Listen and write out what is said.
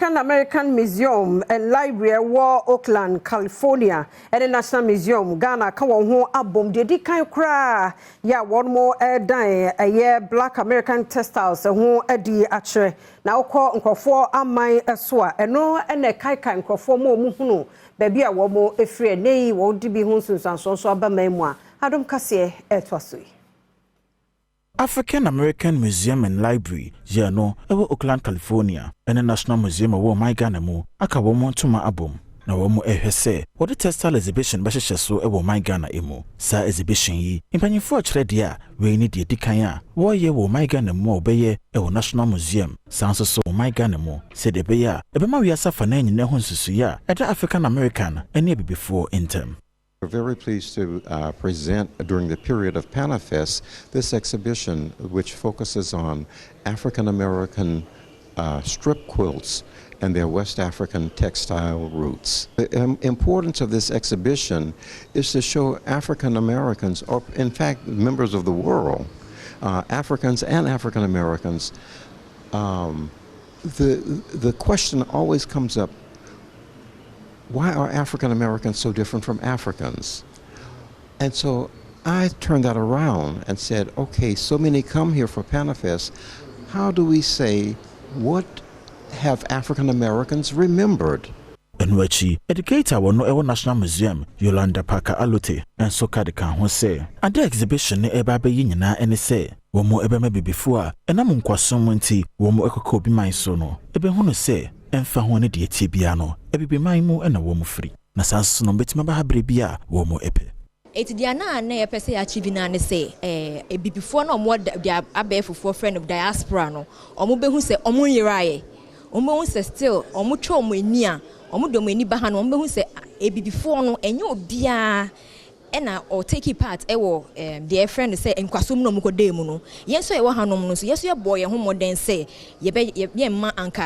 African American Museum and Library war Oakland, California, and the National Museum, Ghana, Kawan album, the Dikan Kra, ya one more dying a year Black American textiles, a who edi actually now call for a my aswa, and no and a kaikan for more muhuno, baby a womo a free nay won't be hunsus and so about memoir. Adom Kasee etwasui. African American Museum and Library, Jano, ewo Oakland, California, and the National Museum of my Ghana mu, aka womo tuma album. Na womo ehwese, what the textile exhibition bashe so ewo my Ghana emu. Sa exhibition yi, impanyifo achre dia, we ni die dikanya, wo ye wo my Ghana mu obeye ewo National Museum, sanso so my Ghana mu, said ebeya, ebema wi asa fa na nyine ho nsusu ya, eda African American, ene be before in term. We're very pleased to present during the period of PANAFEST this exhibition which focuses on African American strip quilts and their West African textile roots. The importance of this exhibition is to show African Americans, or in fact members of the world, Africans and African Americans. The question always comes up, why are African Americans so different from Africans? And so I turned that around and said, okay, so many come here for PANAFEST. How do we say, what have African Americans remembered? Enwechi, educator wono ewo National Museum, Yolanda Parker Alote, and so kade kan ho say. And the exhibition ne eba be nyina ene say, womo ebe me before, enam nkwasom nti, womo ekoko bi man so no. Ebe hunu say, emfa ho ne de tie bia no ebibi man mu na wo mu free na sanso no betima ba habre bia wo mu epe eti dia na na yepese achieve na ne say ebibifo na omo dia abefofo friend of diaspora no omo behu say omo yiraye omo hu say still omo twa omo ani a omo do omo ani ba ha no omo behu say ebibifo no enye obia ena or take part ewo their friend say enkwasom no mo ko dey mu no yenso ye wo hanom no so yeso ye boy ye ho moden say ye ma anka